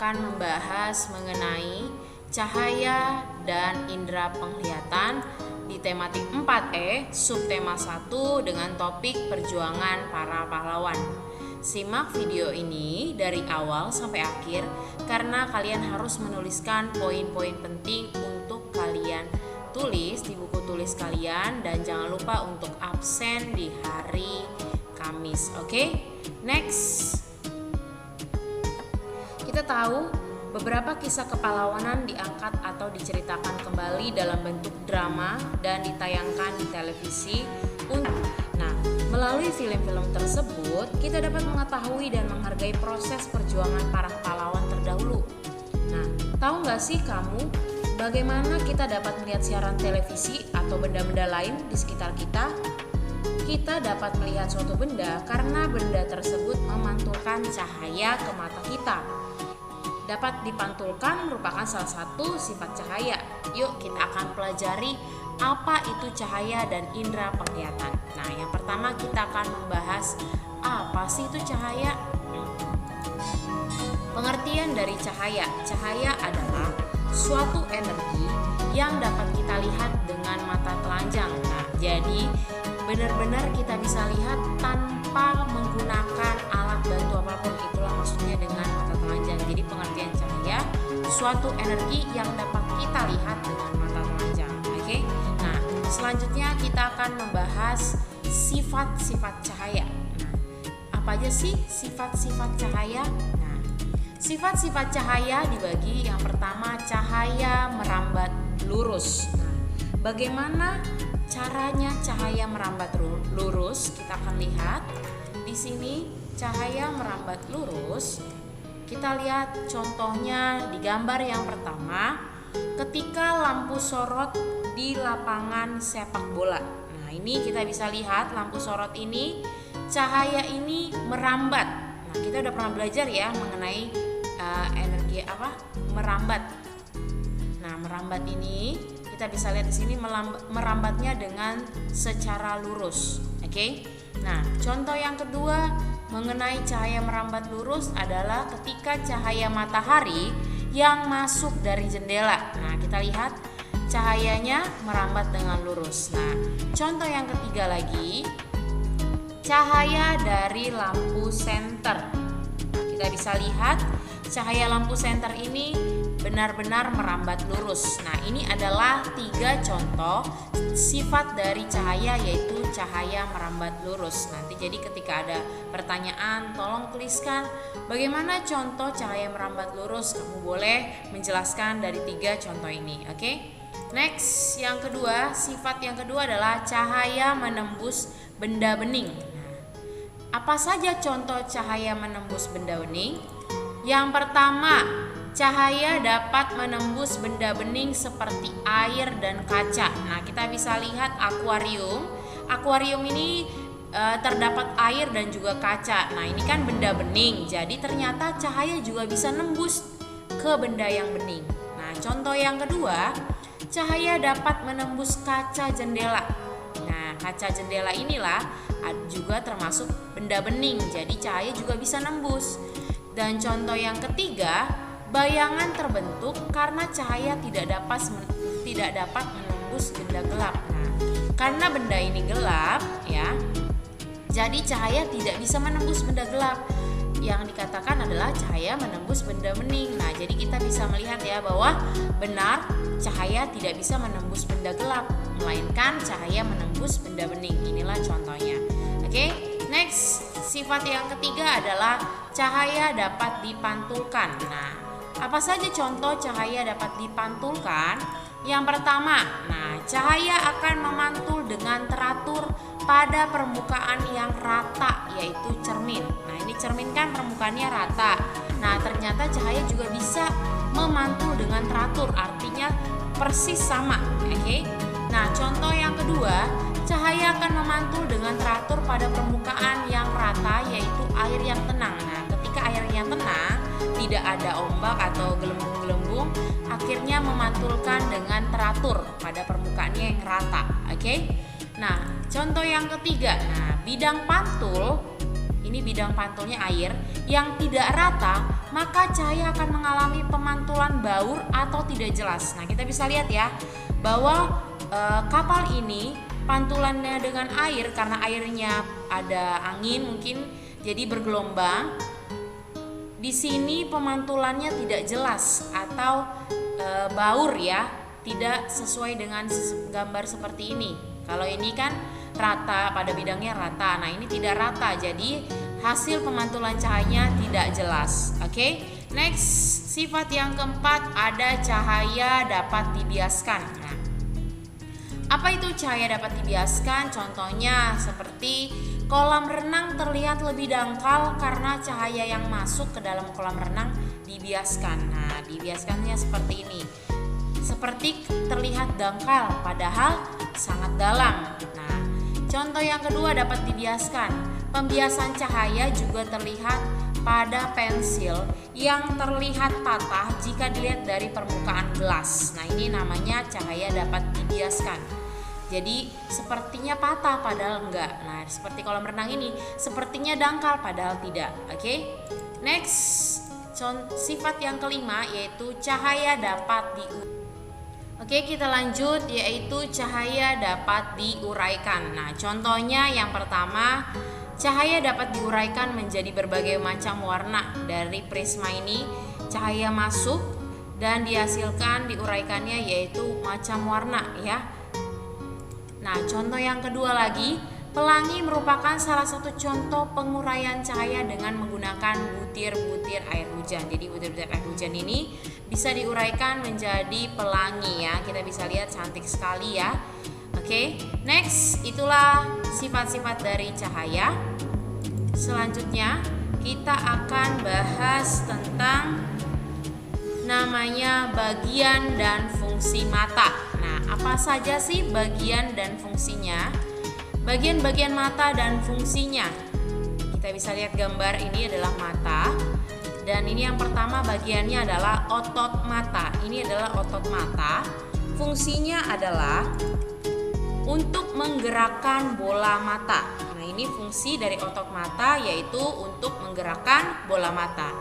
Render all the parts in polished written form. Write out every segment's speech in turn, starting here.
akan membahas mengenai cahaya dan indera penglihatan di tematik 4E, subtema 1 dengan topik perjuangan para pahlawan. Simak video ini dari awal sampai akhir karena kalian harus menuliskan poin-poin penting untuk kalian tulis di buku tulis kalian, dan jangan lupa untuk absen di hari Kamis. Oke? Next. Kita tahu beberapa kisah kepahlawanan diangkat atau diceritakan kembali dalam bentuk drama dan ditayangkan di televisi. Nah, melalui film-film tersebut, kita dapat mengetahui dan menghargai proses perjuangan para pahlawan terdahulu. Nah, tahu nggak sih kamu bagaimana kita dapat melihat siaran televisi atau benda-benda lain di sekitar kita? Kita dapat melihat suatu benda karena benda tersebut memantulkan cahaya ke mata kita. Dapat dipantulkan merupakan salah satu sifat cahaya. Yuk kita akan pelajari apa itu cahaya dan indera penglihatan. Nah, yang pertama kita akan membahas apa sih itu cahaya. Pengertian dari cahaya. Cahaya adalah suatu energi yang dapat kita lihat dengan mata telanjang. Nah, jadi benar-benar kita bisa lihat tanpa menggunakan alat bantu apapun. Itulah maksudnya dengan mata telanjang. Jadi pengertian cahaya, suatu energi yang dapat kita lihat dengan mata telanjang. Oke? Nah, selanjutnya kita akan membahas sifat-sifat cahaya. Nah, apa aja sih sifat-sifat cahaya? Nah, sifat-sifat cahaya dibagi, yang pertama cahaya merambat lurus. Nah, bagaimana caranya cahaya merambat lurus? Kita akan lihat di sini cahaya merambat lurus. Kita lihat contohnya di gambar yang pertama, ketika lampu sorot di lapangan sepak bola. Nah, ini kita bisa lihat lampu sorot ini, cahaya ini merambat. Nah, kita udah pernah belajar ya mengenai energi merambat. Nah, merambat ini kita bisa lihat di sini merambatnya dengan secara lurus. Oke? Nah, contoh yang kedua mengenai cahaya merambat lurus adalah ketika cahaya matahari yang masuk dari jendela. Nah, kita lihat cahayanya merambat dengan lurus. Nah, contoh yang ketiga lagi, cahaya dari lampu senter. Kita bisa lihat cahaya lampu senter ini benar-benar merambat lurus. Nah, ini adalah 3 contoh sifat dari cahaya, yaitu cahaya merambat lurus. Nanti jadi ketika ada pertanyaan, tolong tuliskan bagaimana contoh cahaya merambat lurus. Kamu boleh menjelaskan dari 3 contoh ini. Oke? Next, yang kedua, sifat yang kedua adalah cahaya menembus benda bening. Nah, apa saja contoh cahaya menembus benda bening? Yang pertama, cahaya dapat menembus benda bening seperti air dan kaca. Nah, kita bisa lihat akuarium. Akuarium ini terdapat air dan juga kaca. Nah, ini kan benda bening. Jadi ternyata cahaya juga bisa nembus ke benda yang bening. Nah, contoh yang kedua, cahaya dapat menembus kaca jendela. Nah, kaca jendela inilah juga termasuk benda bening. Jadi cahaya juga bisa nembus. Dan contoh yang ketiga, bayangan terbentuk karena cahaya tidak dapat menembus benda gelap. Nah, karena benda ini gelap ya, jadi cahaya tidak bisa menembus benda gelap. Yang dikatakan adalah cahaya menembus benda bening. Nah, jadi kita bisa melihat ya bahwa benar cahaya tidak bisa menembus benda gelap, melainkan cahaya menembus benda bening. Inilah contohnya. Oke, next, sifat yang ketiga adalah cahaya dapat dipantulkan. Nah, apa saja contoh cahaya dapat dipantulkan? Yang pertama, nah, cahaya akan memantul dengan teratur pada permukaan yang rata, yaitu cermin. Nah, ini cermin kan permukaannya rata. Nah, ternyata cahaya juga bisa memantul dengan teratur, artinya persis sama. Oke? Nah, contoh yang kedua, cahaya akan memantul dengan teratur pada permukaan yang rata, yaitu air yang tenang. Nah, ketika air yang tenang, tidak ada ombak atau gelembung-gelembung, akhirnya memantulkan dengan teratur pada permukaannya yang rata. Oke? Nah, contoh yang ketiga. Nah, bidang pantul ini bidang pantulnya air, yang tidak rata, maka cahaya akan mengalami pemantulan baur atau tidak jelas. Nah, kita bisa lihat ya bahwa kapal ini pantulannya dengan air karena airnya ada angin mungkin jadi bergelombang. Di sini pemantulannya tidak jelas atau baur ya, tidak sesuai dengan gambar seperti ini. Kalau ini kan rata, pada bidangnya rata. Nah, ini tidak rata, jadi hasil pemantulan cahayanya tidak jelas. Oke. Next, sifat yang keempat ada cahaya dapat dibiaskan. Nah, apa itu cahaya dapat dibiaskan? Contohnya seperti kolam renang terlihat lebih dangkal karena cahaya yang masuk ke dalam kolam renang dibiaskan. Nah, dibiaskannya seperti ini. Seperti terlihat dangkal padahal sangat dalam. Nah, contoh yang kedua dapat dibiaskan. Pembiasan cahaya juga terlihat pada pensil yang terlihat patah jika dilihat dari permukaan gelas. Nah, ini namanya cahaya dapat dibiaskan. Jadi sepertinya patah padahal enggak. Nah, seperti kolam renang ini sepertinya dangkal padahal tidak. Oke. Next, sifat yang kelima yaitu cahaya dapat Oke, kita lanjut yaitu cahaya dapat diuraikan. Nah, contohnya yang pertama, cahaya dapat diuraikan menjadi berbagai macam warna. Dari prisma ini cahaya masuk dan dihasilkan diuraikannya yaitu macam warna ya. Nah, contoh yang kedua lagi, pelangi merupakan salah satu contoh penguraian cahaya dengan menggunakan butir-butir air hujan. Jadi butir-butir air hujan ini bisa diuraikan menjadi pelangi ya. Kita bisa lihat cantik sekali ya. Oke, next, itulah sifat-sifat dari cahaya. Selanjutnya kita akan bahas tentang namanya bagian dan fungsi mata. Nah, apa saja sih bagian dan fungsinya? Bagian-bagian mata dan fungsinya. Kita bisa lihat gambar ini adalah mata. Dan ini yang pertama bagiannya adalah otot mata. Ini adalah otot mata. Fungsinya adalah untuk menggerakkan bola mata. Nah, ini fungsi dari otot mata yaitu untuk menggerakkan bola mata.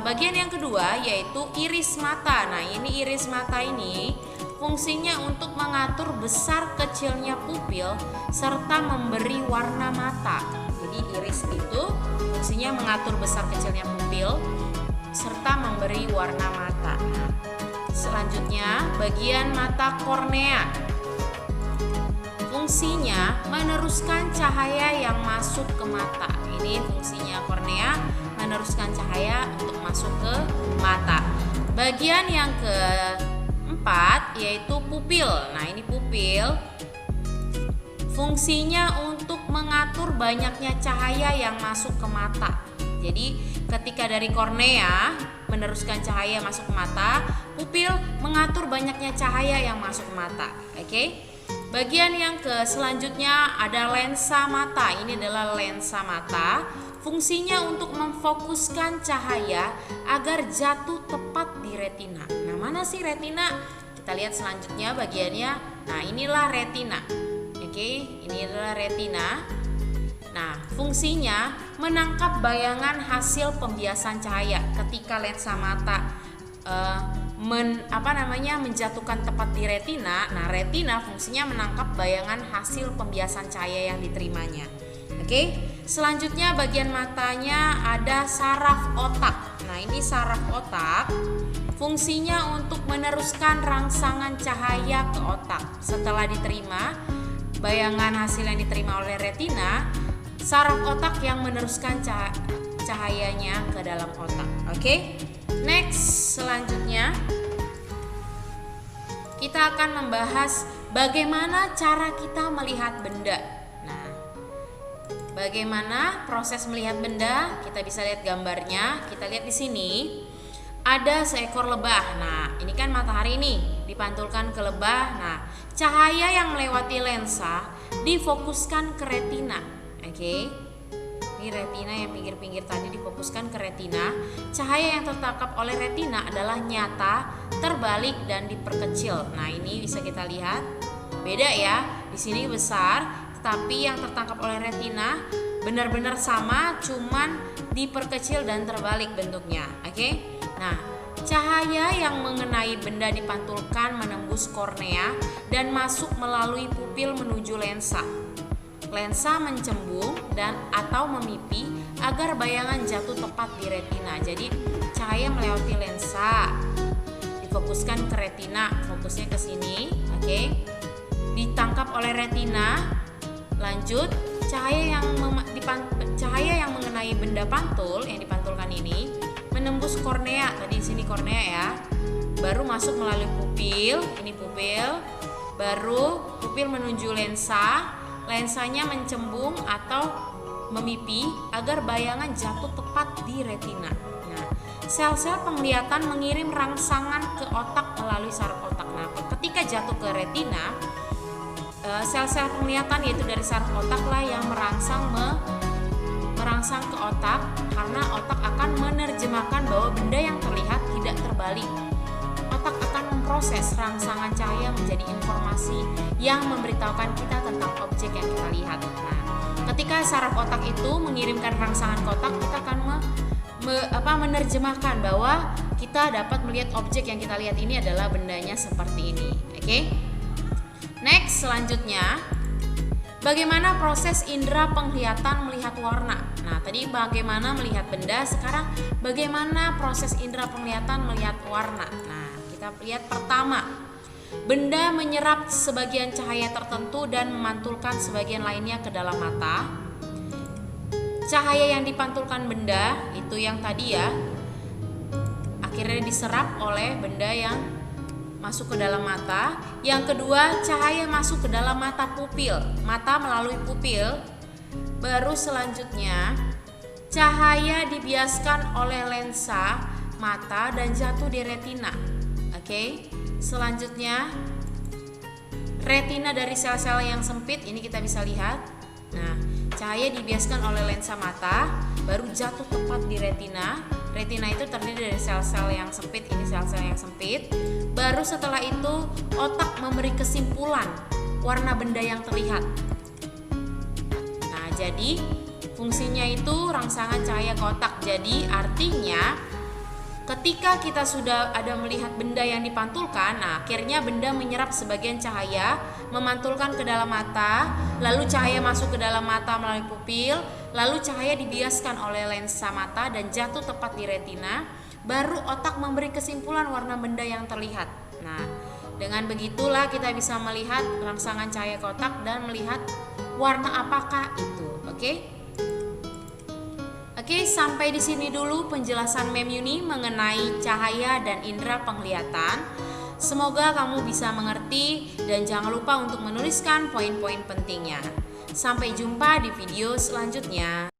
Bagian yang kedua yaitu iris mata. Nah, ini iris mata ini fungsinya untuk mengatur besar kecilnya pupil serta memberi warna mata. Jadi iris itu fungsinya mengatur besar kecilnya pupil serta memberi warna mata. Selanjutnya bagian mata kornea. Fungsinya meneruskan cahaya yang masuk ke mata. Ini fungsinya kornea, meneruskan cahaya untuk masuk ke mata. Bagian yang keempat yaitu pupil. Nah, ini pupil. Fungsinya untuk mengatur banyaknya cahaya yang masuk ke mata. Jadi ketika dari kornea meneruskan cahaya masuk ke mata, pupil mengatur banyaknya cahaya yang masuk ke mata. Oke. Bagian yang selanjutnya ada lensa mata. Ini adalah lensa mata. Fungsinya untuk memfokuskan cahaya agar jatuh tepat di retina. Nah, mana sih retina? Kita lihat selanjutnya bagiannya. Nah, inilah retina. Oke, ini adalah retina. Nah, fungsinya menangkap bayangan hasil pembiasan cahaya. Ketika lensa mata menjatuhkan tepat di retina. Nah, retina fungsinya menangkap bayangan hasil pembiasan cahaya yang diterimanya. Oke, selanjutnya bagian matanya ada saraf otak. Nah, ini saraf otak. Fungsinya untuk meneruskan rangsangan cahaya ke otak. Setelah diterima bayangan hasil yang diterima oleh retina, saraf otak yang meneruskan cahayanya ke dalam otak. Oke. Next, selanjutnya kita akan membahas bagaimana cara kita melihat benda. Nah, bagaimana proses melihat benda? Kita bisa lihat gambarnya. Kita lihat di sini ada seekor lebah. Nah, ini kan matahari nih dipantulkan ke lebah. Nah, cahaya yang melewati lensa difokuskan ke retina. Oke. Ini retina yang pinggir-pinggir tadi difokuskan ke retina. Cahaya yang tertangkap oleh retina adalah nyata, terbalik dan diperkecil. Nah, ini bisa kita lihat. Beda ya. Di sini besar, tapi yang tertangkap oleh retina benar-benar sama, cuman diperkecil dan terbalik bentuknya. Oke. Nah, cahaya yang mengenai benda dipantulkan menembus kornea dan masuk melalui pupil menuju lensa. Lensa mencembung dan atau memipi agar bayangan jatuh tepat di retina. Jadi cahaya melewati lensa, difokuskan ke retina, fokusnya ke sini, oke? Ditangkap oleh retina. Lanjut, cahaya yang mengenai benda pantul yang dipantulkan ini menembus kornea. Tadi di sini kornea ya. Baru masuk melalui pupil, ini pupil. Baru pupil menuju lensa. Lensanya mencembung atau memipi agar bayangan jatuh tepat di retina. Nah, sel-sel penglihatan mengirim rangsangan ke otak melalui saraf otak. Nah, ketika jatuh ke retina, sel-sel penglihatan yaitu dari saraf otak lah yang merangsang ke otak, karena otak akan menerjemahkan bahwa benda yang terlihat tidak terbalik. Otak akan memproses rangsangan cahaya menjadi informasi yang memberitahukan kita tentang objek yang kita lihat. Nah, ketika saraf otak itu mengirimkan rangsangan ke otak, kita akan menerjemahkan bahwa kita dapat melihat objek yang kita lihat ini adalah bendanya seperti ini. Oke? Next, selanjutnya, bagaimana proses indera penglihatan melihat warna? Nah, tadi bagaimana melihat benda, sekarang bagaimana proses indera penglihatan melihat warna? Nah, kita lihat pertama, benda menyerap sebagian cahaya tertentu dan memantulkan sebagian lainnya ke dalam mata. Cahaya yang dipantulkan benda itu yang tadi ya, akhirnya diserap oleh benda yang masuk ke dalam mata. Yang kedua, cahaya masuk ke dalam mata pupil, mata melalui pupil. Baru selanjutnya, cahaya dibiaskan oleh lensa mata dan jatuh di retina. Oke. Selanjutnya, retina dari sel-sel yang sempit ini kita bisa lihat. Nah, cahaya dibiaskan oleh lensa mata, baru jatuh tepat di retina. Retina itu terdiri dari sel-sel yang sempit, ini sel-sel yang sempit. Baru setelah itu otak memberi kesimpulan warna benda yang terlihat. Nah, jadi fungsinya itu rangsangan cahaya ke otak. Jadi artinya ketika kita sudah ada melihat benda yang dipantulkan, nah akhirnya benda menyerap sebagian cahaya, memantulkan ke dalam mata, lalu cahaya masuk ke dalam mata melalui pupil, lalu cahaya dibiaskan oleh lensa mata dan jatuh tepat di retina, baru otak memberi kesimpulan warna benda yang terlihat. Nah, dengan begitulah kita bisa melihat rangsangan cahaya ke otak dan melihat warna apakah itu. Oke, sampai di sini dulu penjelasan Mem Yuni mengenai cahaya dan indera penglihatan. Semoga kamu bisa mengerti dan jangan lupa untuk menuliskan poin-poin pentingnya. Sampai jumpa di video selanjutnya.